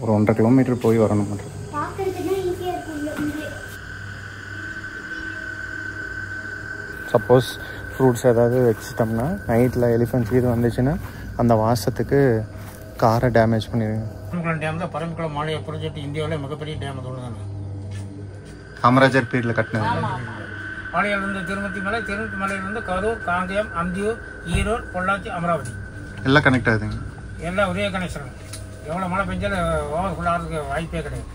ஒரு 1.5 கிலோமீட்டர் போய் வரணும். சப்போஸ் ஃப்ரூட்ஸ் ஏதாவது வச்சுட்டோம்னா நைட்டில் எலிஃபென்ட்ஸ் இது வந்துச்சுன்னா அந்த வாசத்துக்கு காரை டேமேஜ் பண்ணிடுங்க. டேம் தான் பரம்பிக்குளம் மாளிகை ப்ராஜெக்ட் இந்தியாவிலே மிகப்பெரிய டேம் அது ஒன்று. காமராஜர் பீரியடில் கட்டினது. மாளிகையிலிருந்து திருமத்தி மலையிலிருந்து கரூர், காங்கேயம், அந்தியூர், ஈரோடு, பொள்ளாச்சி, அமராவதி எல்லாம் கனெக்ட் ஆகுதுங்க. எல்லாம் ஒரே கனெக்ஷன். எவ்வளோ மழை பெஞ்சாலும் ஓவர் ஃபுல் ஆகிறதுக்கு வாய்ப்பே கிடையாது.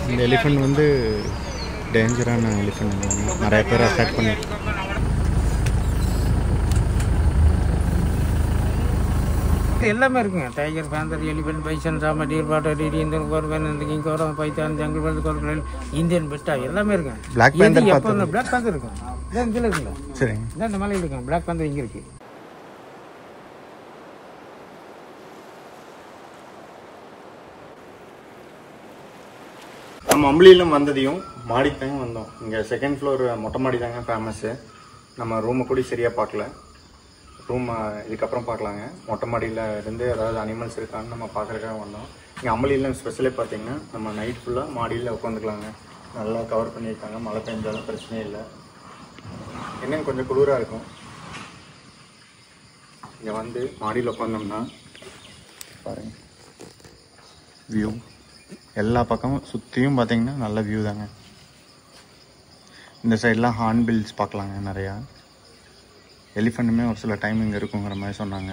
இந்த எலிஃபென்ட் வந்து டேஞ்சரான எலிஃபென்ட், நிறைய பேர் அட்டாக் பண்ணிருக்கு. எல்லாமே இருக்குங்க. Tiger, panther, elephant, bison, sambar, deer, Potter, Indian கோர்பன், கிங் கோரம், பைத்தான், ஜங்கிள் பேர்ட், கோர்பன், இந்தியன் பெட்டா எல்லாமே இருக்குங்க. பிளாக் பேந்தர் எப்போ பிளாக் பேந்தர் இருக்கும். இதான் கீழே இருக்குல்ல. சரி, இதான் இந்த மலையில் இருக்குங்க. பிளாக் பேந்தர் இங்கே இருக்கு. நம்ம அம்பளியிலும் வந்ததையும் மாடிக்கு தாங்க வந்தோம். இங்கே செகண்ட் ஃப்ளோர் மொட்டை மாடி தாங்க ஃபேமஸ்ஸு. நம்ம ரூமை கூட சரியாக பார்க்கல. ரூம் இதுக்கப்புறம் பார்க்கலாங்க. மொட்டை மாடியில் இருந்து ஏதாவது அனிமல்ஸ் இருக்கான்னு நம்ம பார்க்குறதுக்காக வந்தோம். இங்கே அம்பளியில் ஸ்பெஷலே பார்த்தீங்கன்னா நம்ம நைட் ஃபுல்லாக மாடியில் உட்காந்துக்கலாங்க. நல்லா கவர் பண்ணியிருக்காங்க. மழை பெஞ்சாலும் பிரச்சனையே இல்லை. என்னன்னு கொஞ்சம் குளிராக இருக்கும். இங்கே வந்து மாடியில் உட்காந்தோம்னா பாருங்கள் வியூ. எல்லா பக்கமும் சுற்றியும் பார்த்தீங்கன்னா நல்ல வியூ தாங்க. இந்த சைடெலாம் ஹார்ன்பில்ஸ் பார்க்கலாங்க. நிறையா எலிஃபெண்ட்டுமே ஒரு சில டைம் இங்கே இருக்குங்கிற மாதிரி சொன்னாங்க.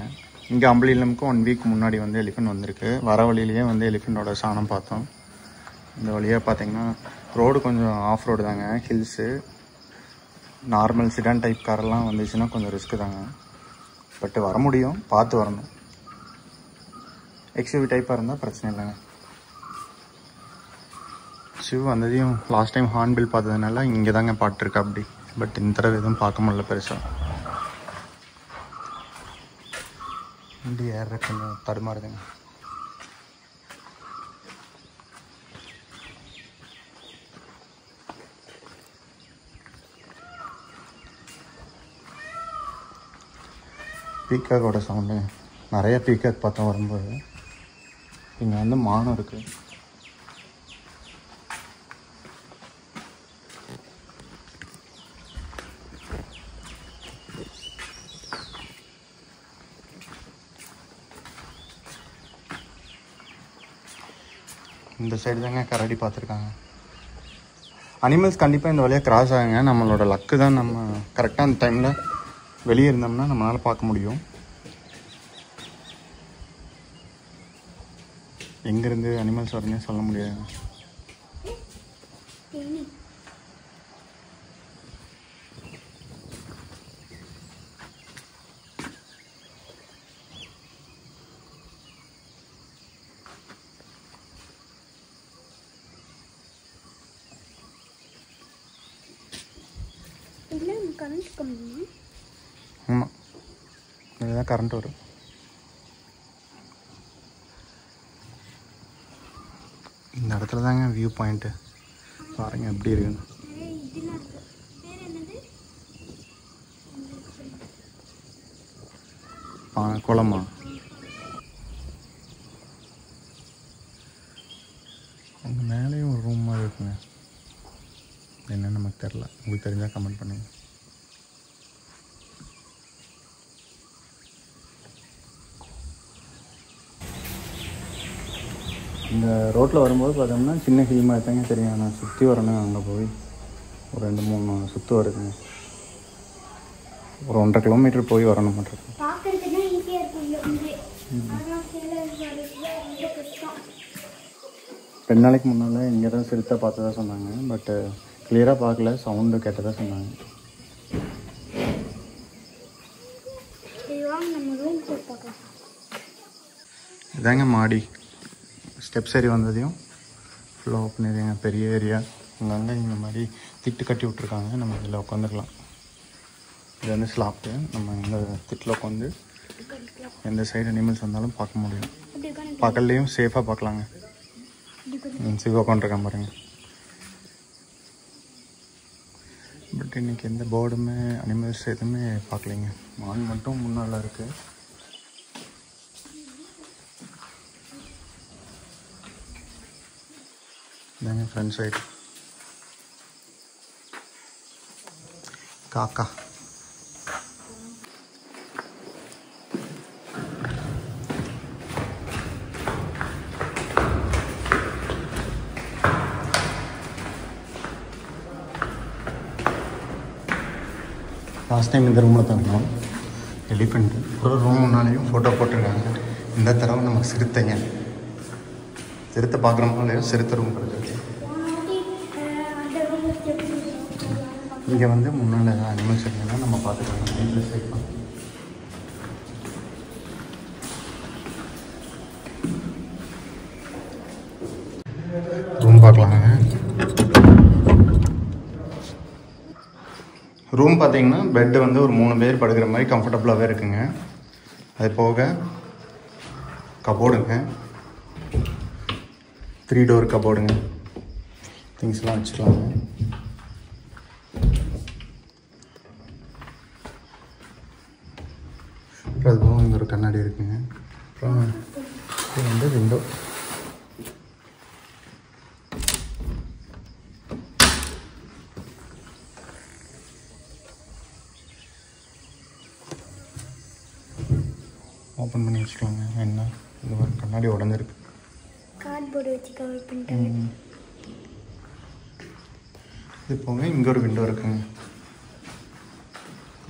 இங்கே அம்பளியிலமுக்கு 1 வீக் முன்னாடி வந்து எலிஃபெண்ட் வந்திருக்கு. வர வழியிலேயே வந்து எலிஃபெண்ட்டோட சாணம் பார்த்தோம். இந்த வழியாக பார்த்தீங்கன்னா ரோடு கொஞ்சம் ஆஃப் ரோடு தாங்க. ஹில்ஸு, நார்மல் சிடான் டைப் காரெல்லாம் வந்துச்சுன்னா கொஞ்சம் ரிஸ்க்கு தாங்க. பட் வர முடியும், பார்த்து வரணும். எக்ஸ்யூவி டைப்பாக இருந்தால் பிரச்சனை இல்லைங்க. சிவ் வந்ததையும் லாஸ்ட் டைம் ஹார்ன்பில் பார்த்ததுனால இங்கே தாங்க பாட்டுருக்கு அப்படி. பட் இந்த தடவை எதுவும் பார்க்க முடியல பெருசாக. வண்டி ஏற கொஞ்சம் தடுமாறுதுங்க. பீக்காக்கோட சவுண்டு. நிறைய பீக்காக் பார்த்தோம் வரும்போது. இங்கே வந்து மானம் இருக்குது. இந்த சைடு தாங்க கரடி பார்த்துருக்காங்க. அனிமல்ஸ் கண்டிப்பாக இந்த வழியாக கிராஸ் ஆகுங்க. நம்மளோட லக்கு தான். நம்ம கரெக்டாக அந்த டைமில் வெளியே இருந்தோம்னா நம்மளால் பார்க்க முடியும். எங்கேருந்து அனிமல்ஸ் வரணும்னு சொல்ல முடியாது. ஆமாம், இதுதான் கரண்ட் வரும். இந்த இடத்துல தாங்க வியூ பாயிண்ட்டு. பாருங்கள் எப்படி இருக்குன்னு. குளமா? அங்கே மேலேயும் ஒரு ரூம் மாதிரி இருக்குங்க. என்னன்னு நமக்கு தெரில. உங்களுக்கு தெரிஞ்சால் கமெண்ட் பண்ணுங்க. இந்த ரோட்டில் வரும்போது பார்த்தோம்னா சின்ன ஹில் மாதிரி தாங்க தெரியும். ஆனால் சுற்றி வரணும். அங்கே போய் ஒரு 2-3 சுற்று வருதுங்க. ஒரு 1.5 கிலோமீட்டர் போய் வரணும் மட்டும். 2 நாளைக்கு முன்னால் இங்கே தான் சிறுத்தை பார்த்ததா சொன்னாங்க. பட்டு கிளியராக பார்க்கல, சவுண்டு கேட்டதாக சொன்னாங்க. இதாங்க மாடி. ஸ்டெப்ஸ் ஏறி வந்ததையும் ஃபுல்லாக ஓப்பன் ஏரியாங்க. பெரிய ஏரியா. அங்கங்கே இந்த மாதிரி திட்டு கட்டி விட்ருக்காங்க. நம்ம இதில் உட்காந்துக்கலாம். இது வந்து ஸ்லாப்பு. நம்ம இந்த திட்டில் உட்காந்து எந்த சைடு அனிமல்ஸ் வந்தாலும் பார்க்க முடியும். பகல்லையும் சேஃபாக பார்க்கலாங்க. சிவா உட்காந்துருக்கான் பாருங்க. பட் இன்றைக்கி எந்த போர்டுமே அனிமல்ஸ் எதுவுமே பார்க்கலைங்க. மான் மட்டும் முன்னால் இருக்குது. இதாங்க ஃப்ரண்ட் சைடு காக்கா. லாஸ்ட் டைம் இந்த ரூமில் தங்கணும். எலிஃபெண்ட் ஒரு ரூம் முன்னாலேயும் ஃபோட்டோ போட்டிருக்காங்க. இந்த தடவை நமக்கு சிறுத்தைங்க. சிறுத்தை பார்க்குறோமோ இல்லையோ சிறுத்தை ரூம் கிடச்சிருக்கு. இங்கே வந்து முன்னால் அனிமல்ஸ் இருக்குன்னா நம்ம பார்த்துக்கலாம். ரூம் பார்க்கலாங்க. ரூம் பார்த்தீங்கன்னா பெட்டு வந்து ஒரு 3 பேர் படுக்கிற மாதிரி கம்ஃபர்டபுளாகவே இருக்குங்க. அது போக கபோர்டுங்க, 3 டோர் கபோர்டுங்க, திங்ஸ்லாம் வச்சுக்கலாங்க. அப்புறம் அது போக இங்கே ஒரு கண்ணாடி இருக்குங்க. அப்புறம் இது வந்து விண்டோ. ஓப்பன் பண்ணி வச்சுக்கலாங்க. என்ன இந்த ஒரு கண்ணாடி உடஞ்சிருக்கு. கார்ட்போர்டு வச்சு கவர் பண்ணிட்டாங்க. இது போக இங்கே ஒரு விண்டோ இருக்குங்க.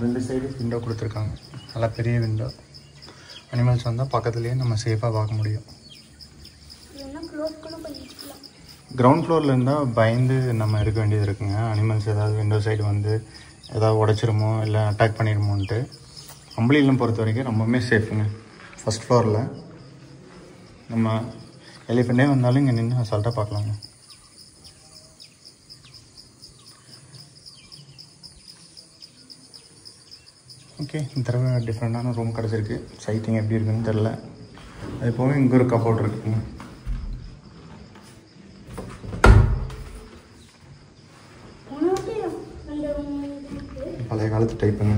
2 சைடு விண்டோ கொடுத்துருக்காங்க. நல்லா பெரிய விண்டோ. அனிமல்ஸ் வந்தால் பக்கத்துலேயே நம்ம சேஃபாக பார்க்க முடியும். கிரவுண்ட் ஃப்ளோரில் இருந்தால் பயந்து நம்ம இருக்க வேண்டியது இருக்குங்க. அனிமல்ஸ் ஏதாவது விண்டோ சைடு வந்து ஏதாவது உடச்சிருமோ இல்லை அட்டாக் பண்ணிடுமோன்ட்டு. அம்பளியிலும் பொறுத்த வரைக்கும் ரொம்பவுமே சேஃபுங்க. ஃபஸ்ட் ஃப்ளோரில் நம்ம எலிஃபெண்டே வந்தாலும் இங்கே நின்று அசால்ட்டாக பார்க்கலாங்க. ஓகே, இந்த தடவை டிஃப்ரெண்ட்டான ரூம் கிடச்சிருக்கு. சைட்டிங் எப்படி இருக்குன்னு தெரில. அது போக இங்கே ஒரு கபோர்ட் இருக்குங்க. பழைய காலத்து டைப்புங்க.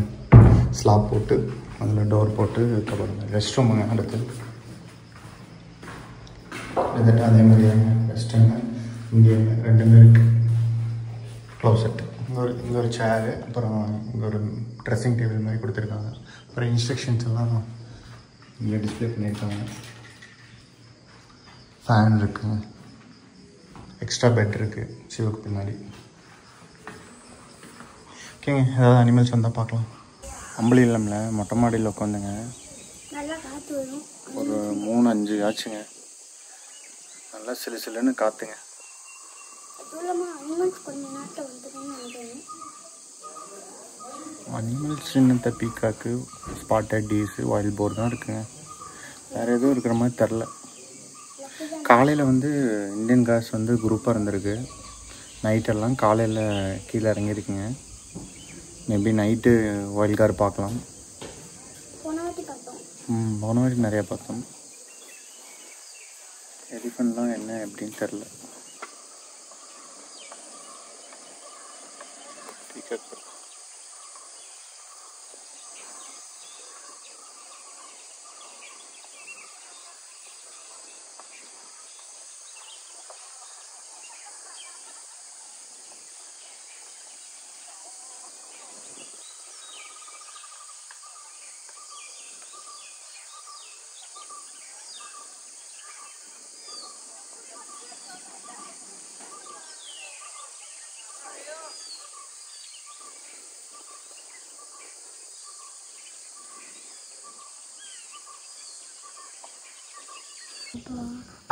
ஸ்லாப் போட்டு அதில் டோர் போட்டு கபோர்டுங்க. ரெஸ்ட் ரூமுங்க. அடுத்து கிட்டத்தட்ட அதே மாதிரியாங்க ரெஸ்ட் ரூமு. இங்கே 2 இருக்குது. க்ளோசெட். இங்கே ஒரு சேரு, அப்புறம் இங்கே ஒரு ட்ரெஸ்ஸிங் டேபிள் மாதிரி கொடுத்துருக்காங்க. அப்புறம் இன்ஸ்ட்ரக்ஷன்ஸ் எல்லாம் இங்கே டிஸ்பிளே பண்ணியிருக்காங்க. ஃபேன் இருக்குங்க. எக்ஸ்ட்ரா பெட் இருக்குது சிவுக்கு பின்னாடி. ஓகேங்க, ஏதாவது அனிமல்ஸ் வந்தால் பார்க்கலாம். அம்பளி இல்லம்ல, மொட்டை மாடியில் உட்காந்துங்க. ஒரு 3-5 ஆச்சுங்க. நல்லா சிலு சிலுன்னு காற்றுங்க. அனிமல்ஸ் சின்ன பீக்காக்கு, ஸ்பாட்டட் டீஸு, வைல்ட் போர் தான் இருக்குங்க. வேறு எதுவும் இருக்கிற மாதிரி தெரில. காலையில் வந்து இந்தியன் காஸ் வந்து குரூப்பாக இருந்திருக்கு. நைட்டெல்லாம் காலையில் கீழே இறங்கியிருக்குங்க. மேபி நைட்டு வைல்ட் கார் பார்க்கலாம். போன வாட்டி நிறையா பார்த்தோம். எலிஃபெண்ட்லாம் என்ன எப்படின்னு தெரில.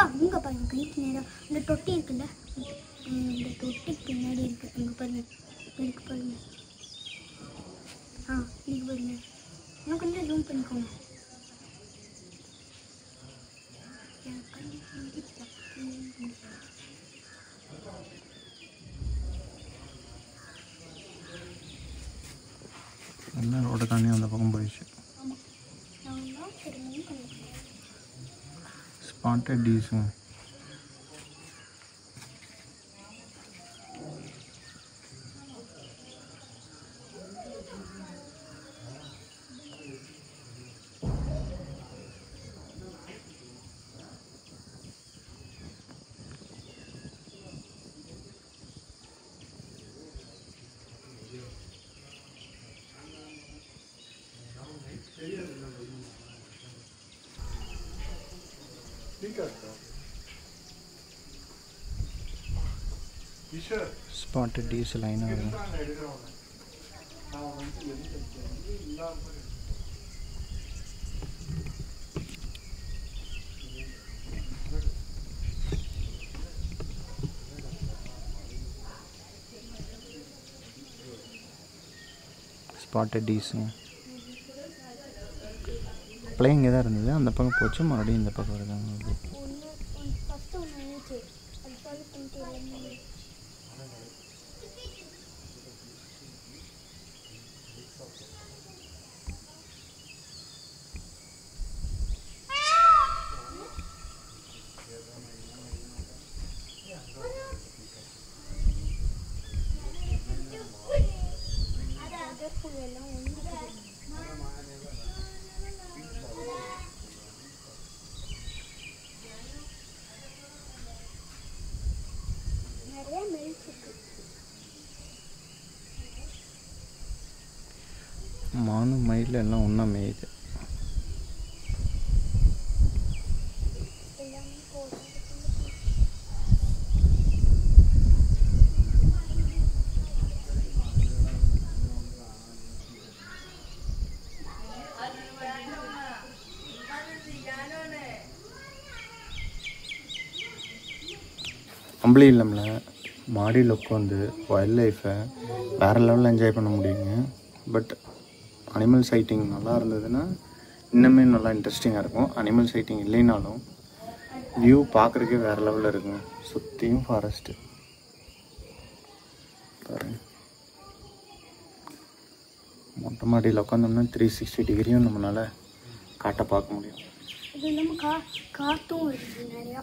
அங்கே பாருங்க, கைக்கு நேரம் இந்த தொட்டி இருக்குல்ல, இந்த தொட்டிக்கு பின்னாடி இருக்கு. அங்கே பாருங்க, இருக்கு பாருங்க. இருக்கு பாருங்க. இன்னும் கொஞ்சம் ஜூம் பண்ணிக்கோங்க. என்ன ரோட்டை தாண்டி அந்த பக்கம் போயிடுச்சு. ஸ்பாட்டட் டீஸுங்க. ஸ்பாட்டட் டீஸ் லைனாக வரும். ஸ்பாட்டட் டீஸுங்க. அப்போலாம் இங்கே தான் இருந்தது, அந்த பக்கம் போச்சு, மறுபடியும் இந்த பக்கம் வருதாங்க. மானு மயில் எல்லாம் ஒன்றா மேயுது. அம்பளி இல்லம்ல மாடியில் உட்காந்து வைல்ட் லைஃப்பை வேறு லெவலில் என்ஜாய் பண்ண முடியுங்க. பட் அனிமல் சைட்டிங் நல்லா இருந்ததுன்னா இன்னுமே நல்லா இன்ட்ரெஸ்டிங்காக இருக்கும். அனிமல் சைட்டிங் இல்லைனாலும் வியூ பார்க்குறக்கே வேறு லெவலில் இருக்குங்க. சுற்றியும் ஃபாரஸ்ட்டு பாருங்க. மொட்டை மாடியில் உட்காந்தோம்னா 360 டிகிரியும் நம்மளால் காட்டை பார்க்க முடியும். இது இல்லாமல் காற்றும் இருக்குது நிறையா.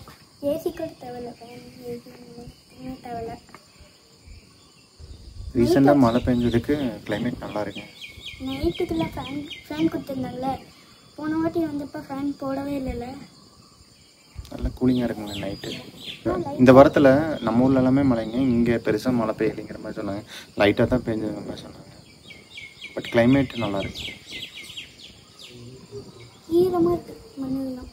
ஏசி கூட தேவையில்ல, ஃபேன் தேவையில்ல. ரீசெண்டாக மழை பெஞ்சதுக்கு கிளைமேட் நல்லா இருக்குங்க. நைட்டுக்குள்ளே ஃபேன் கொடுத்துருந்தாங்கல்ல, போன வாட்டி வந்தப்போ ஃபேன் போடவே இல்லைல்ல. நல்லா கூலிங்காக இருக்குங்க நைட்டு. இந்த வாரத்தில் நம்ம ஊரில் எல்லாமே மழைங்க, இங்கே பெருசாக மழை பெய்யலைங்கிற மாதிரி சொன்னாங்க. லைட்டாக தான் பெஞ்சதுங்கிற மாதிரி சொன்னாங்க. பட் கிளைமேட் நல்லா இருக்கு. ஈரமாக இருக்குது மண்ணெல்லாம்.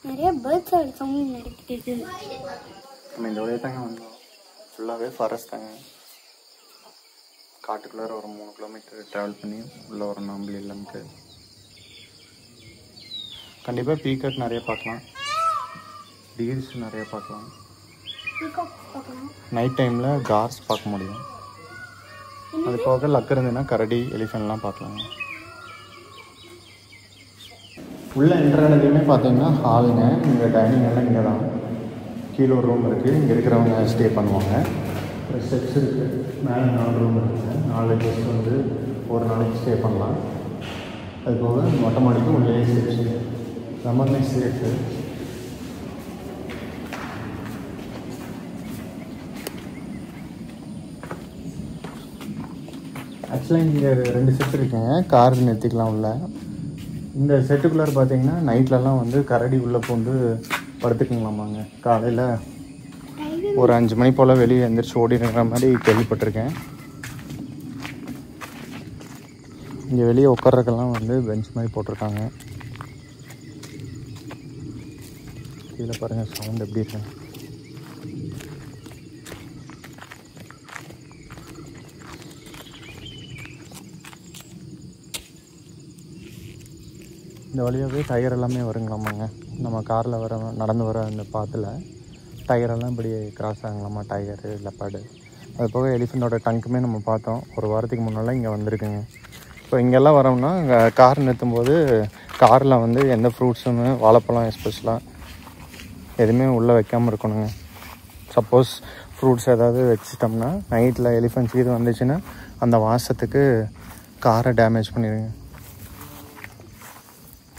நிறைய பேர்ட்ஸோட சவுண்ட் நிறைய கேட்குது. நம்ம இந்த வழியாக தாங்க வந்தோம். ஃபுல்லாகவே ஃபாரஸ்ட் தாங்க. காட்டுக்குள்ளார ஒரு 3 கிலோமீட்டர் ட்ராவல் பண்ணி உள்ளே வரும் அம்பளி இல்லம்க்கு. கண்டிப்பாக பீகாக் நிறைய பார்க்கலாம், டீர்ஸ் நிறைய பார்க்கலாம். நைட் டைமில் கார்ஸ் பார்க்க முடியும். அது போக லக் இருந்ததுன்னா கரடி, எலிஃபென்ட்லாம் பார்க்கலாங்க. உள்ளே என்ட்ரானதுமே பார்த்தீங்கன்னா ஹாலுங்க. இங்கே டைனிங் எல்லாம் இங்கே தான். கீழே ஒரு ரூம் இருக்குது, இங்கே இருக்கிறவங்க ஸ்டே பண்ணுவாங்க. ஸ்டெப்ஸ் இருக்குது, மேலே 4 ரூம் இருக்குது. 4 கெஸ்ட் வந்து ஒரு நாளைக்கு ஸ்டே பண்ணலாம். அது போக மொட்டை மாடிக்கு உள்ளே ஸ்டெப்ஸ் ரொம்ப சேஃபு. ஆக்சுவலாக இங்கே 2 செட் இருக்குங்க, கார் நிறுத்திக்கலாம் உள்ள. இந்த செட்டுக்குள்ளார பார்த்தீங்கன்னா நைட்லலாம் வந்து கரடி உள்ளே பூந்து படுத்துக்குங்களாமாங்க. காலையில் ஒரு 5 மணி போல் வெளியே எழுந்திரிச்சு ஓடிடுற மாதிரி கேள்விப்பட்டிருக்கேன். இங்கே வெளியே உட்கார்றதுக்கெல்லாம் வந்து பெஞ்ச் மாதிரி போட்டிருக்காங்க. கீழே பாருங்கள் சவுண்ட் எப்படி இருக்கு. இந்த வழியாகவே டயர் எல்லாமே வருங்களாமாங்க. நம்ம காரில் வர நடந்து வர அந்த பாத்தில் டயரெல்லாம் இப்படி கிராஸ் ஆகலாமா, டயரு, லெப்பாடு. அது போக எலிஃபெண்ட்டோட டங்க்குமே நம்ம பார்த்தோம். ஒரு வாரத்துக்கு முன்னெல்லாம் இங்கே வந்திருக்குங்க. இப்போ இங்கெல்லாம் வரோம்னா கார் நிறுத்தும் போது காரில் வந்து எந்த ஃப்ரூட்ஸுன்னு, வாழைப்பழம் எஸ்பெஷலாக எதுவுமே உள்ளே வைக்காமல் இருக்கணுங்க. சப்போஸ் ஃப்ரூட்ஸ் ஏதாவது வச்சிட்டோம்னா நைட்டில் எலிஃபெண்ட்ஸ் இது வந்துச்சுன்னா அந்த வாசத்துக்கு காரை டேமேஜ் பண்ணிடுங்க.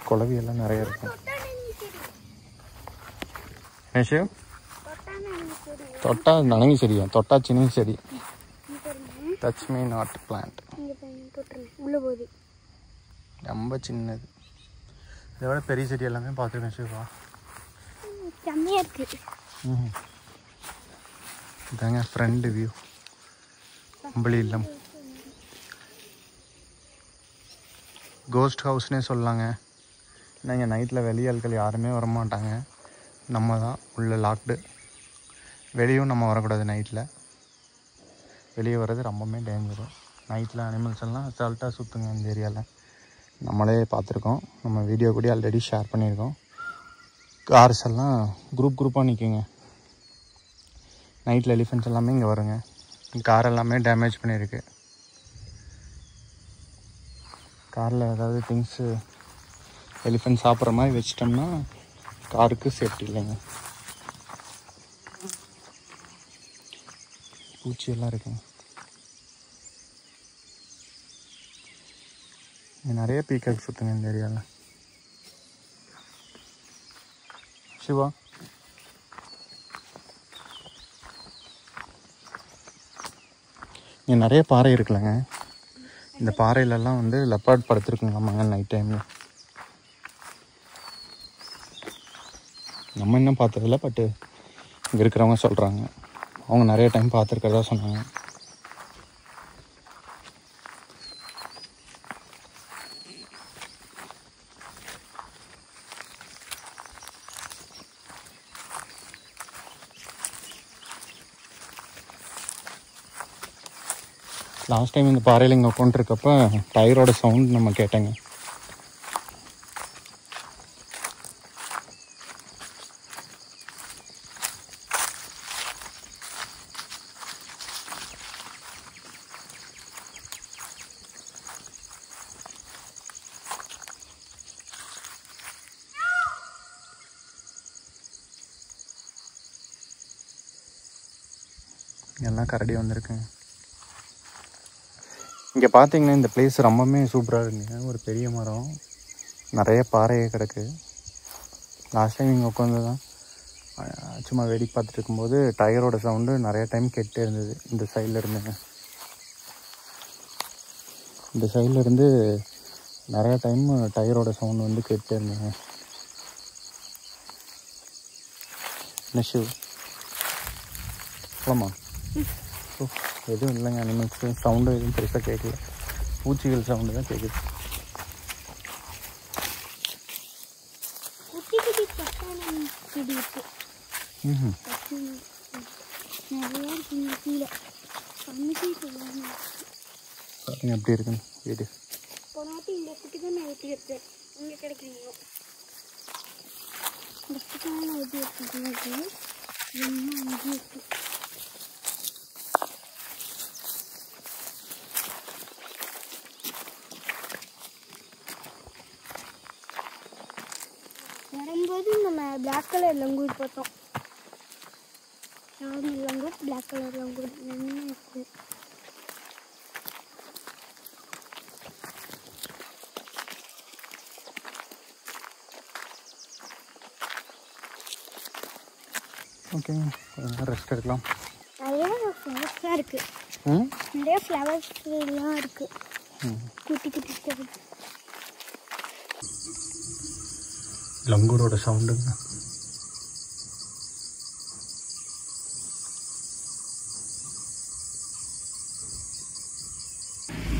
குளவியெல்லாம் நிறைய இருக்கும். விஷயம் தொட்டா நனங்கி செடியா, தொட்டா சின்ன செடி. Touch me not plant. ரொம்ப சின்னது. இதை விட பெரிய செடி எல்லாமே பார்த்துருக்கேன் சிவா. இதாங்க ஃப்ரண்ட் வியூ அம்பளி இல்லம். கோஸ்ட் ஹவுஸ்னே சொல்லலாங்க. ஏன்னா இங்கே நைட்டில் வெளியாட்கள் யாருமே வரமாட்டாங்க. நம்ம தான் உள்ள லாக்டு. வெளியும் நம்ம வரக்கூடாது. நைட்டில் வெளியே வர்றது ரொம்பவுமே டேஞ்சரு. நைட்டில் அனிமல்ஸ் எல்லாம் அசால்ட்டாக சுற்றுங்க இந்த ஏரியாவில். நம்மளே பார்த்துருக்கோம். நம்ம வீடியோ கூட ஆல்ரெடி ஷேர் பண்ணியிருக்கோம். கார்ஸ் எல்லாம் குரூப்பாக நிற்குங்க. நைட்டில் எலிஃபெண்ட்ஸ் எல்லாமே இங்கே வருங்க. கார் எல்லாமே டேமேஜ் பண்ணியிருக்கு. காரில் ஏதாவது திங்ஸு எலிஃபெண்ட் சாப்பிட்ற மாதிரி வச்சிட்டோம்னா காருக்கு சேஃப்டி இல்லைங்க. பூச்சியெல்லாம் இருக்குங்க. இங்கே நிறைய பீக்காக் சுற்றுங்க இந்த ஏரியாவில். சிவா இங்கே நிறைய பாறை இருக்குல்லங்க. இந்த பாறையிலலாம் வந்து லெப்பர்ட் படுத்துருக்குங்கம்மாங்க நைட் டைமில். நம்ம இன்னும் பார்த்ததில்ல, பட்டு இங்கே இருக்கிறவங்க சொல்கிறாங்க. அவங்க நிறைய டைம் பார்த்துருக்கிறதா சொன்னாங்க. லாஸ்ட் டைம் இந்த பாறையில் இங்கே உட்காந்துருக்கப்ப டயரோட சவுண்ட் நம்ம கேட்டேங்க. எல்லாம் கரடி வந்திருக்குங்க. இங்கே பார்த்தீங்கன்னா இந்த பிளேஸ் ரொம்பவுமே சூப்பராக இருக்குங்க. ஒரு பெரிய மரம், நிறைய பாறையே கிடக்கு. லாஸ்ட் டைம் இங்கே உட்காந்து தான் சும்மா வேடிக்கை பார்த்துட்டு இருக்கும்போது டயரோட சவுண்டு நிறைய டைம் கேட்டே இருந்தது. இந்த சைடில் இருந்துங்க, இந்த சைடில் இருந்து நிறைய டைம் டயரோட சவுண்டு வந்து கேட்டே இருந்தேங்க. நெஷு போலாமா? எதுவும் இல்லைங்க. அனிமல்ஸ் சவுண்டு எதுவும் பெருசாக கேட்கல. பூச்சிகள் சவுண்டு தான் கேட்குது. எப்படி இருக்குன்னு வீடு வரும்போது நம்ம பிளாக் கலர் லங்கூர் பார்த்தோம். Normal langur, black colour langur ரெண்டுமே இருக்கு. ஓகேங்க, ரெஸ்ட் எடுக்கலாம். நிறைய ஃப்ளவர்ஸ்லாம் இருக்கு. நிறைய ஃப்ளவர்ஸ்லாம் இருக்கு. குட்டி குட்டி ஃப்ளவர்ஸ். லங்கூரோட சவுண்டுங்க.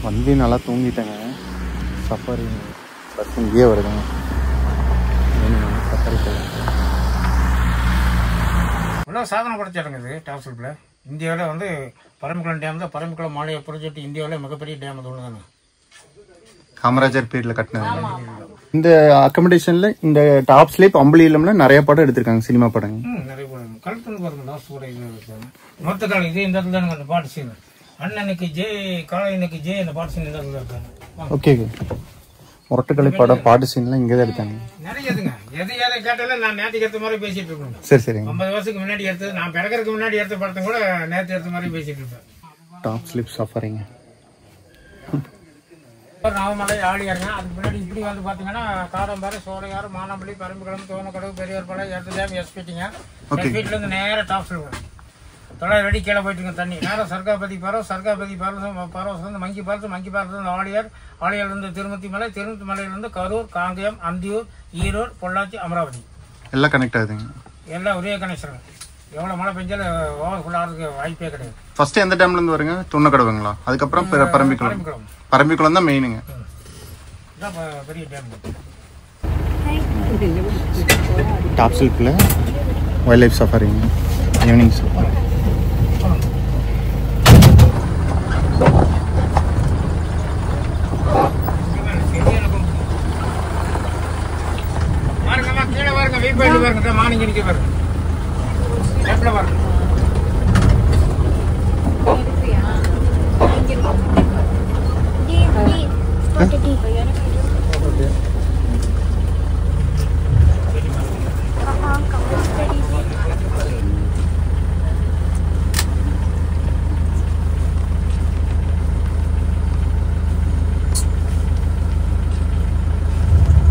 வந்து நல்லா தூங்கிட்டேங்க. சஃபாரி பஸ் இங்கேயே வருதுங்க. சஃபாரி இவ்வளோ சாதனை படைச்சிருக்குது டாப்ஸ்லிப்பில். இந்தியாவில் வந்து பரம்பிக்குளம் டேம் தான். பரம்பிக்குளம் மாளிகை ப்ராஜெக்ட் இந்தியாவில் மிகப்பெரிய டேம் அது ஒன்று தானே. காமராஜர் பீரியட்ல கட்டினது. இந்த அக்கமடேஷன்ல இந்த டாப் ஸ்லிப் அம்பளியிலம்ல நிறைய படம் எடுத்திருக்காங்க, சினிமா படம். நிறைய படம் கல்பனை பாருங்க. லாஸ்ட் கூட இது இருக்காங்க. மொத்த காலம் இதே இந்த இடத்துல தானுங்க அந்த பாட்டு சீன். அண்ணனுக்கு ஜெய், காளையனுக்கு ஜெய், அந்த பாட்டு சீன் இந்த இடத்துல இருக்காங்க. ஓகே, முரட்டுக்கலை படம் பாட்டு சீன்லாம் இங்கே தான் எடுத்தாங்க. நிறைய இதுங்க. எதை கேட்டாலும் நான் நேற்றுக்கு எடுத்த மாதிரி பேசிட்டு இருக்கேன். சரி சரிங்க. 50 வருஷத்துக்கு முன்னாடி எடுத்தது, நான் பிறக்கிறதுக்கு முன்னாடி எடுத்த படத்தை கூட நேற்று எடுத்த மாதிரி பேசிட்டு இருப்பேன். டாப் ஸ்லிப் சஃபாரிங்க. நாவமலை ஆழியாருங்க. அதுக்கு முன்னாடி இப்படி வந்து பார்த்தீங்கன்னா காடம்பாறை, சோழையாறு, மானாம்பள்ளி, பரம்பிக்குளம், தோணக்கடவு, பெரியார்பாளை, எர்த்தலேம், எஸ்பிட்டிங்க. எஸ்பிட்டிலேருந்து நேராக டாப் ஸ்லிப் 900 அடி கீழே போயிட்டுங்க தண்ணி. நேரம் சர்காபதி பரவம், சர்காபதி பரவம் மங்கி பாலத்து ஆழியார், ஆழியார்லேருந்து திருமத்தி மலை, திருமத்தி மலையிலேருந்து கரூர், காங்கேயம், அந்தியூர், ஈரோடு, பொள்ளாச்சி, அமராவதி எல்லாம் கனெக்ட் ஆகுதுங்க. எல்லாம் ஒரே கனெக்ஷன். எவ்வளோ மழை பெஞ்சாலும் ஓவர் ஆகிறதுக்கு வாய்ப்பே கிடையாது. ஃபர்ஸ்ட் எந்த டேம்ல இருந்து வருங்க? துண்ணக்கடவுங்களா? அதுக்கப்புறம் பரம்பிக்குளம். பரம்பிக்குளம் தான் மெயினுங்க. இதான் பெரிய டேம். டாப் ஸ்லிப்பில் வைல்ட் லைஃப் சஃபாரிங்க, ஈவினிங் சஃபாரி. பாருங்கம்மா, கீழே பாருங்க, வெயிட் பண்ணி பாருங்க, மார்னிங் நிற்க பாருங்க, லெஃப்டில் பாருங்க.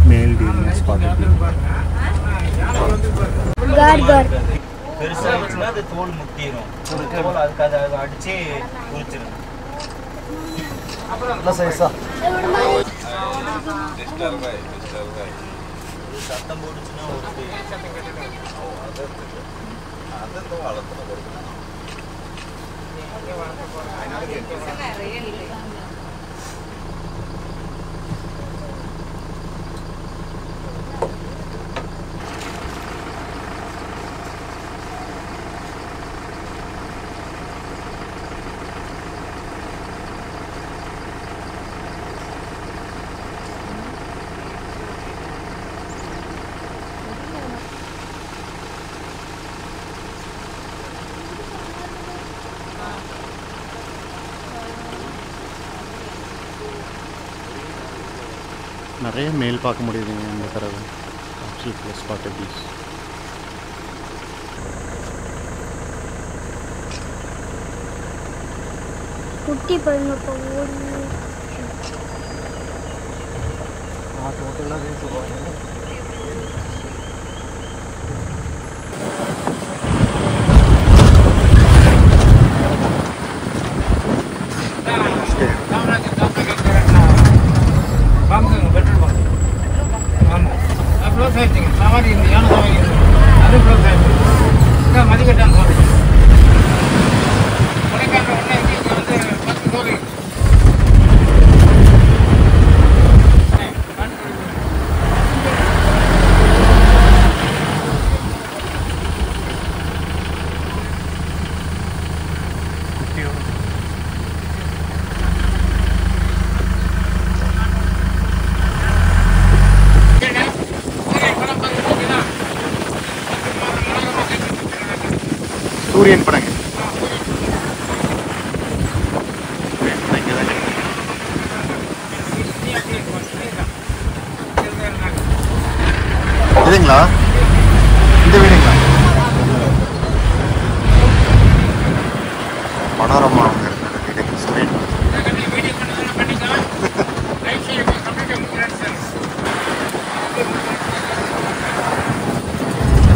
மேல் டீர் ஸ்பாட். பெருசா இருந்துச்சுன்னா அது தோல் முட்டிடும். ஒரு தோல் அதுக்கு அதை அடிச்சு குறிச்சிடும். சத்தம் போட்டுச்சுன்னா நிறைய மேல் பார்க்க முடியுதுங்க இந்த தடவை டாப் ஸ்லிப்பில் ஸ்பாட் பீச். குட்டி பாருங்க இப்போ ஓடி. பங்குங்க, பெட்ரோல் பங்கு. ஆமாம், க்ளோஸ் ஆகிடுச்சிங்க. சவாரி இருந்து யானை சவாரி இருந்து அது க்ளோஸ் ஆகிடுச்சு. இதான் மதிக்கட்டான் சவாரி. கொடைக்கானல் ஒன்றே இங்கே வந்து 10 சவாரி. சூரியன் படங்க. இதுங்களா இந்த வீடுங்களா? பனோரமா அவங்க வீடு சூரியன்.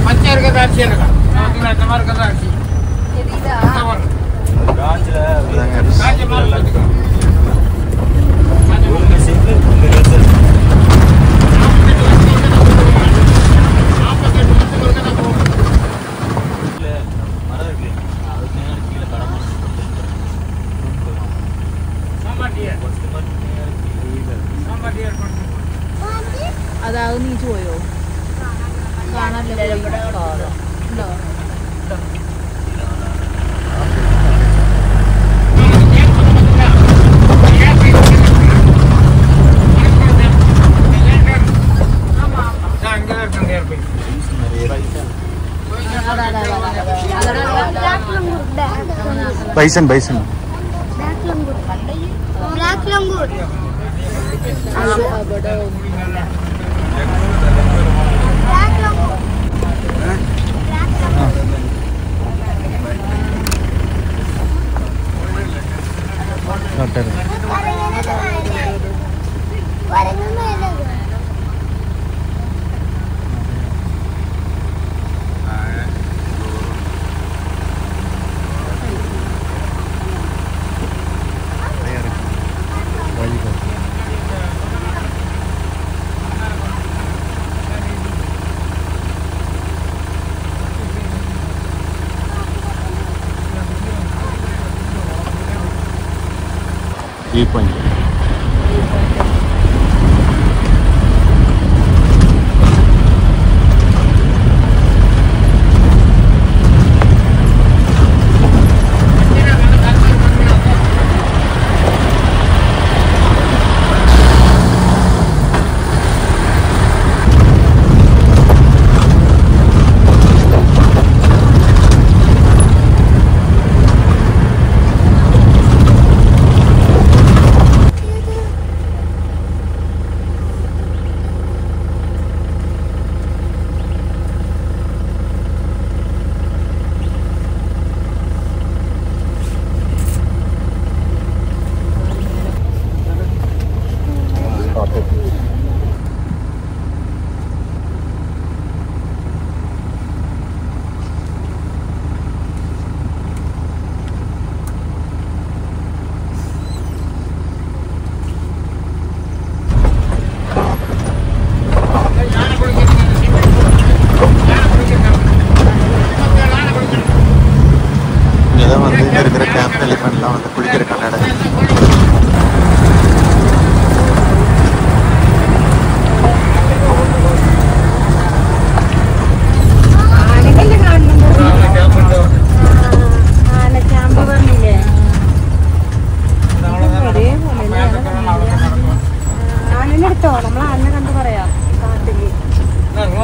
பச்சை இருக்கிறது அரிசி இருக்கா? இந்த மாதிரி இருக்கிறது அரிசி. பிரான்ச்ல காய்ச்ச மாதிரி வச்சுக்கணும். അതാവും നീ പോയോ കാണാനില്ല ഉണ്ടോ bison bison Black langur. Viewpoint.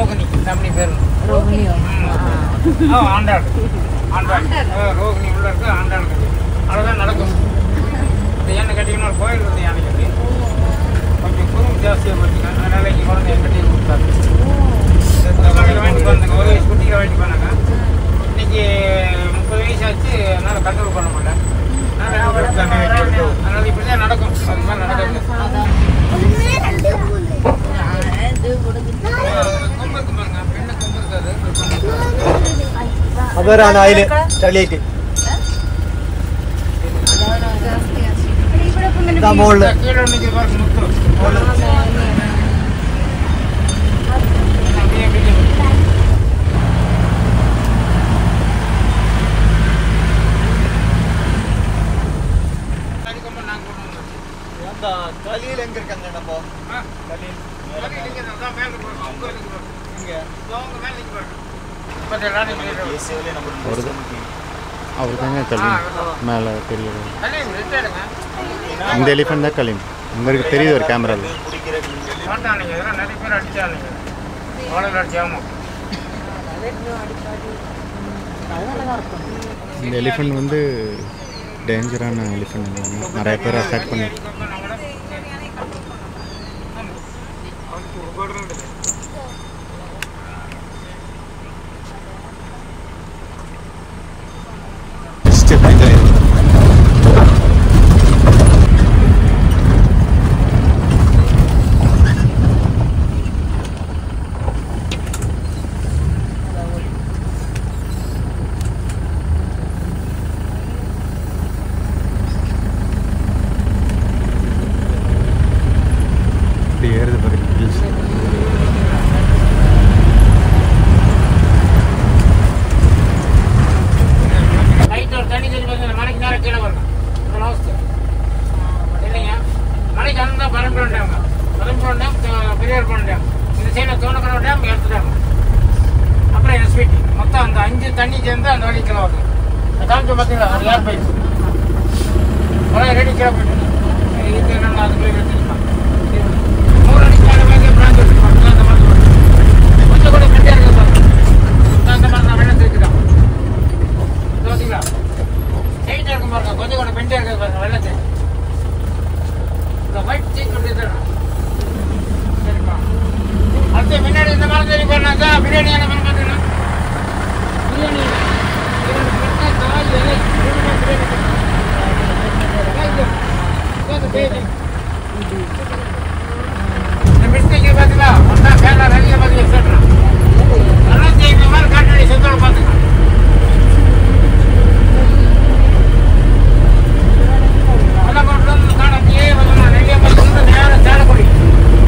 Rohini அப்படி பேர். ரோகிணியோ? ஆண்டாள் ரோகிணி உள்ள இருக்கு, ஆண்டாள் கட்டி அவ்வளோதான் நடக்கும். இந்த யானை கட்டிங்கன்னா ஒரு கோயில் இருந்து யானை கட்டி கொஞ்சம் குறும் ஜாஸ்தியாக போச்சுங்க. அதனால இங்கே குழந்தை எங்கிட்டையும் கொடுத்தாரு. வாங்கிட்டு வந்தாங்க, ஒரு வயசு குட்டியில் வாங்கிட்டு போனாங்க. இன்னைக்கு 30 வயசு ஆச்சு, அதனால கண்ட்ரோல் பண்ண முடியல. அதனால இப்படிதான் நடக்கும். அது மாதிரி நடக்குது. கொம்பு இருக்கு பாருங்க, பெண்ணு கொம்பு இருக்காது. അവരാണ് അതില് ചളിയേറ്റ് മുകളില് கீழே நிற்கிற பாருங்க முத்து. കളിയിൽ എങ്ക ഇരിക്കപ്പോ அவர் தாங்க கலீம் மேலே தெரியுது. இந்த எலிஃபெண்ட் தான் கலீம். உங்களுக்கு தெரியுது ஒரு கேமராவில். நிறைய பேர் அடிச்சானுங்க. இந்த எலிஃபெண்ட் வந்து டேஞ்சரான எலிஃபெண்ட். நிறைய பேர் அட்டாக் பண்ணி ஏறுது பாருங்க ஹில்ஸ். தண்ணி தெரிஞ்சு பாருங்க, மலைக்கு நேரம் கீழே வரணும். இல்லைங்க, மலைக்கு அந்த பரம்பரம் டேம், பெரியார் டேம், இந்த சைடில் தோணக்கடவு டேம் எடுத்துட்டாங்க. அப்புறம் எஸ்பிடி மொத்தம் அந்த 5 தண்ணி சேர்ந்து அந்த வழி கீழே வருது. காமிச்சு பார்த்தீங்களா, ஒரு ஏர் பைப் மழை ரெடி கீழே போயிட்டு அதுக்குள்ளே எடுத்துக்கலாம். 3 அடிக்கு மேலே பிராஞ்ச் வச்சுருப்பாங்க. அந்த மாதிரி கொஞ்சம் கூட பெண்டியாக இருக்குது பாருங்க. அந்த மாதிரி நான் வெள்ளம் தெரிஞ்சுக்கலாம். பார்த்தீங்களா, ஹைட்டாக இருக்கும் பாருங்க, கொஞ்சம் கூட பெண்டியாக இருக்குது பாருங்க வெள்ளத்தை. இந்த ஒயிட் சீட் அப்படி தரணும். சரிப்பா, அடுத்து முன்னாடி இந்த மாதிரி தெரியும் பண்ணாக்கா பிரியாணியான மாதிரி பார்த்தீங்கன்னா பிரியாணி காய் இலை இந்த மிஸ்டேக் பார்த்தீங்களா, ஒன்றா கேரளா ரயிலில் பார்த்தீங்க சொல்கிறேன். அதெல்லாம் செய்கிற மாதிரி காட்டாடி சொந்தோட பார்த்துக்கலாம். காணத்தியே வந்து நிறைய பார்த்து நேரம் சேலக்குடி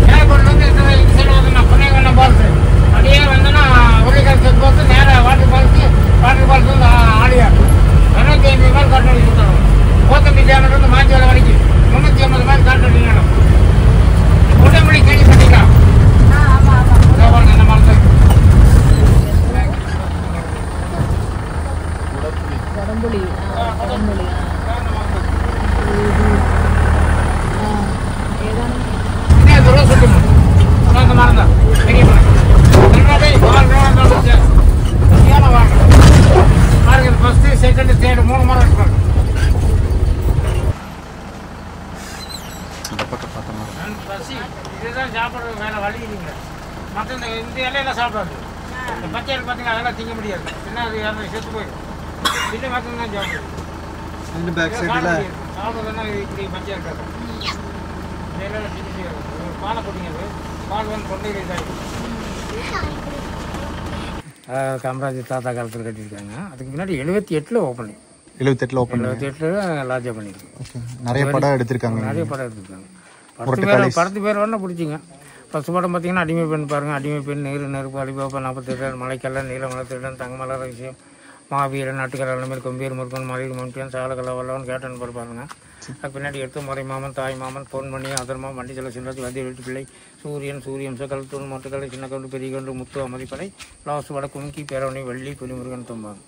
சேலக்குடியிலேருந்து இந்த சைடு வந்து நான் புனேகண்ணம் பார்த்து அப்படியே வந்தோன்னா உருளைக்கிழங்கு பார்த்து நேராக வாட்டர் ஃபால்ஸ் வந்து ஆடியார் 250 மாதிரி காட்டாடி சுற்றணும். கோத்தம்பி டேம்லேருந்து மாஞ்சாலை வரைக்கும் 350 மாதிரி காட்டாடி நேரம். உடம்புடி கேள்விப்பட்டீங்களா? பாருங்க இந்த மாதிரி உடம்புலி உடம்புலி அந்த மாதிரி தான் பெரிய பாருங்க, ஃபர்ஸ்ட் செகண்ட் தேர்டு 3 மரம் இருப்பாங்க. இதுதான் சாப்பிட்றது வேலை வழி இல்லைங்க. மற்ற இந்த இலையெல்லாம் சாப்பிடாது. இந்த பச்சை இலை பார்த்தீங்கன்னா அதெல்லாம் திங்க முடியாது. என்ன அது யாரும் செத்து போயிடும். இல்லை மட்டும் தான் சாப்பிடுது. சாப்பிட்றதுன்னா இப்படி பச்சையாக இருக்காது. இதெல்லாம் திங்க முடியாது. பாலை போட்டிங்க, பால் வந்து கொண்டையில் இதாகிடும். காமராஜ் தாத்தா காலத்தில் கட்டியிருக்காங்க. அதுக்கு முன்னாடி 78 ஓப்பனிங். 78 ஓப்பன். 78 லாட்ஜா பண்ணியிருக்காங்க. நிறைய படம் எடுத்திருக்காங்க. நிறைய படம் எடுத்திருக்காங்க. 10 பேர் வேணா பிடிச்சிங்க. ஃபஸ்ட்டு படம் பார்த்தீங்கன்னா அடிமை பெண் பாருங்கள். அடிமை பெண், நீர் நெருப்பு, அடிபாப்பா, 48 மலைக்கல்ல, நீலமலை திருடன், தங்கமலர் விஷயம், மாவீரன், நாட்டுக்கார அலமேல், கொம்பியர் முருகன், மலையில் முன்பியன், சாலகலா வல்லவன், கேட்டன் பாருங்க. அதுக்கு பின்னாடி எடுத்து முறை மாமன், தாய் மாமன், பொன்மணி, அதர்மா, மண்டிச்சல சின்னராஜ், வந்திய வீட்டு பிள்ளை, சூரியன் சகல் தூண், மொட்டுக்கலை, சின்ன கண்டு, பெரிய கண்டு, முத்து, அமதிப்படை, லாஸ்ட் வட கும்கி, பேரவணி, வள்ளி, புலிமுருகன், தும்பாங்க.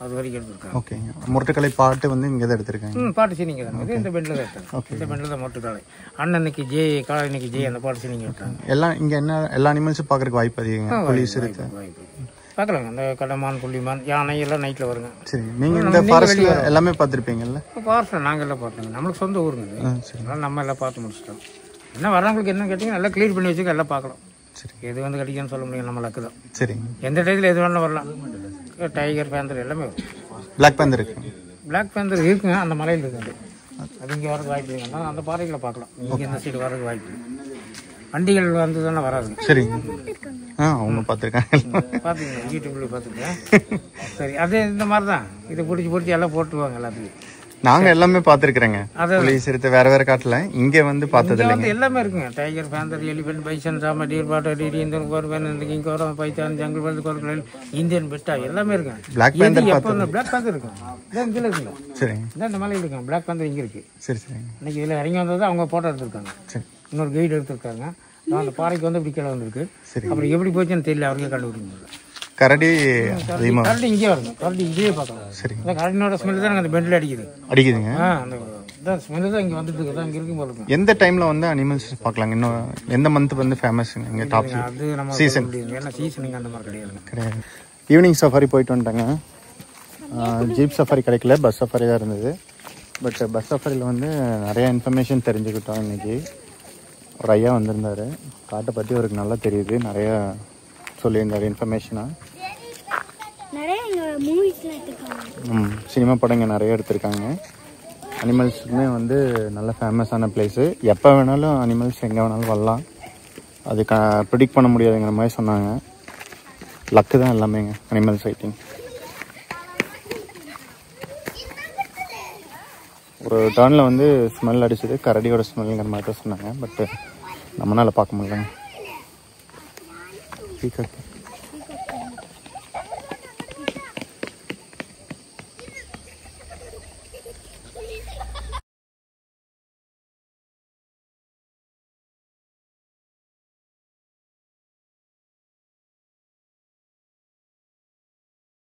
அது வரைக்கும் எடுத்துருக்காங்க. ஓகேங்க. முரட்டுக்கலை பாட்டு வந்து இங்கே தான் எடுத்திருக்காங்க. பாட்டு சீனிங்க தான் இது இந்த பெண்டில் தான் எடுத்தாங்க. இந்த பெண்டில் தான் மொட்டுக்காலை அண்ணன்னைக்கு ஜே காலைக்கு ஜே அந்த பாட்டு சீனிங்க எடுத்தாங்க. எல்லாம் இங்கே என்ன எல்லா அனிமல்ஸும் பார்க்குறதுக்கு வாய்ப்பு அதிகங்க. புலி சிறுத்தை பார்க்கலாங்க. அந்த கடமான் புள்ளிமான் யானை எல்லாம் நைட்டில் வருங்க. சரி, நீங்கள் இந்த ஃபாரஸ்ட்டில் எல்லாமே பார்த்துருப்பீங்கல்ல? ஃபாரஸ்ட்டில் நாங்கள் எல்லாம் பார்த்தோங்க. நம்மளுக்கு சொந்த ஊருங்க இது. அதனால் நம்ம எல்லாம் பார்த்து முடிச்சிட்டோம். என்ன வரவங்களுக்கு என்ன கேட்டிங்கன்னா எல்லாம் க்ளீன் பண்ணி வச்சுக்க எல்லாம் பார்க்கலாம். சரி, எது வந்து கிடைக்குன்னு சொல்ல முடியும், நம்ம லக்கு தான். சரிங்க. எந்த டயத்தில் எது வேணாலும் வரலாம். டைகர் பேந்தர் எல்லாமே வரும். பிளாக் பேந்தர் இருக்குங்க. பிளாக் பேந்தர் இருக்குங்க, அந்த மலையில் இருக்குது. அது இங்கே வரது வாய்ப்பு இல்லைங்கன்னா அந்த பாறைகளை பார்க்கலாம். இங்கே இந்த சைடு வரது வாய்ப்பு இல்லை. வண்டிகள் வந்து தானே வராதுங்க. சரிங்க. அவங்க பார்த்துருக்காங்க. பார்த்துக்கங்க, யூடியூப்ல பார்த்துருக்கேன். சரி, அதே இந்த மாதிரி தான் இதை பிடிச்சி எல்லாம் போட்டுருவாங்க எல்லாத்துக்கும். நாங்க எல்லாமே பார்த்துருக்குறேங்க. புலி சிறுத்தை வேற வேற காட்டுல இங்கே வந்து பார்த்தது இல்லைங்க. எல்லாமே இருக்குங்க. Tiger panther elephant bison sambar deer பாட்டர் டீர் இந்தியன் கோர்பன் கிங் கோரம் பைத்தான் ஜங்கிள் பேர்ட் கோர்பன் இந்தியன் பெட்டா எல்லாமே இருக்குங்க. பிளாக் பேந்தர் பார்த்தோம். பிளாக் பேந்தர் இருக்கும். இதான் இங்கே இருக்குங்க. சரிங்க. இதான் இந்த மலையில் இருக்குங்க. பிளாக் பேந்தர் இங்கே இருக்கு. சரி சரிங்க. இன்னைக்கு இதில் இறங்கி வந்தது அவங்க போட்டோ எடுத்திருக்காங்க. சரி. இன்னொரு கைடு எடுத்திருக்காங்க. அந்த பாறைக்கு வந்து இப்படி கீழே வந்துருக்கு. அப்புறம் எப்படி போச்சுன்னு தெரியல, அவருக்கே கண்டுபிடிக்க முடியல. கரடி கரடி இங்கே வருங்க. கரடி இங்கேயே பார்க்கலாம். சரி. இந்த கரடினோட ஸ்மெல் தான் அந்த பெண்டில் அடிக்குதுங்க. அந்த ஸ்மெல் தான் இங்கே வந்துட்டு இருக்கு. இங்கே இருக்கும் போல. எந்த டைம்ல வந்து அனிமல்ஸ் பார்க்கலாங்க? இன்னும் எந்த மந்த் வந்து ஃபேமஸ்ங்க இங்கே டாப் அது நம்ம சீசன்? ஏன்னா சீசனுங்க அந்த மாதிரி கிடையாதுங்க. கிடையாது. ஈவினிங் சஃபாரி போயிட்டு வந்துட்டாங்க. ஜீப் சஃபாரி கிடைக்கல, பஸ் சஃபாரி தான் இருந்தது. பட் பஸ் சஃபாரியில் வந்து நிறைய இன்ஃபர்மேஷன் தெரிஞ்சுக்கிட்டோம். இன்னைக்கு ஒரு ஐயா வந்திருந்தார். காட்டை பற்றி அவருக்கு நல்லா தெரியுது. நிறைய சொல்லியிருந்தார் இன்ஃபர்மேஷனாக. சினிமா படங்க நிறைய எடுத்திருக்காங்க. அனிமல்ஸுக்குமே வந்து நல்ல ஃபேமஸான பிளேஸு. எப்போ வேணாலும் அனிமல்ஸ் எங்கே வேணாலும் வரலாம். அது ப்ரிடிக்ட் பண்ண முடியாதுங்கிற மாதிரி சொன்னாங்க. லக்கு தான் எல்லாமேங்க அனிமல் சைட்டிங். ஒரு டர்னில் வந்து ஸ்மெல் அடிச்சது, கரடியோட ஸ்மெல்லுங்கிற மாதிரி தான் சொன்னாங்க. பட் நம்மளால் பார்க்க முடியலங்க.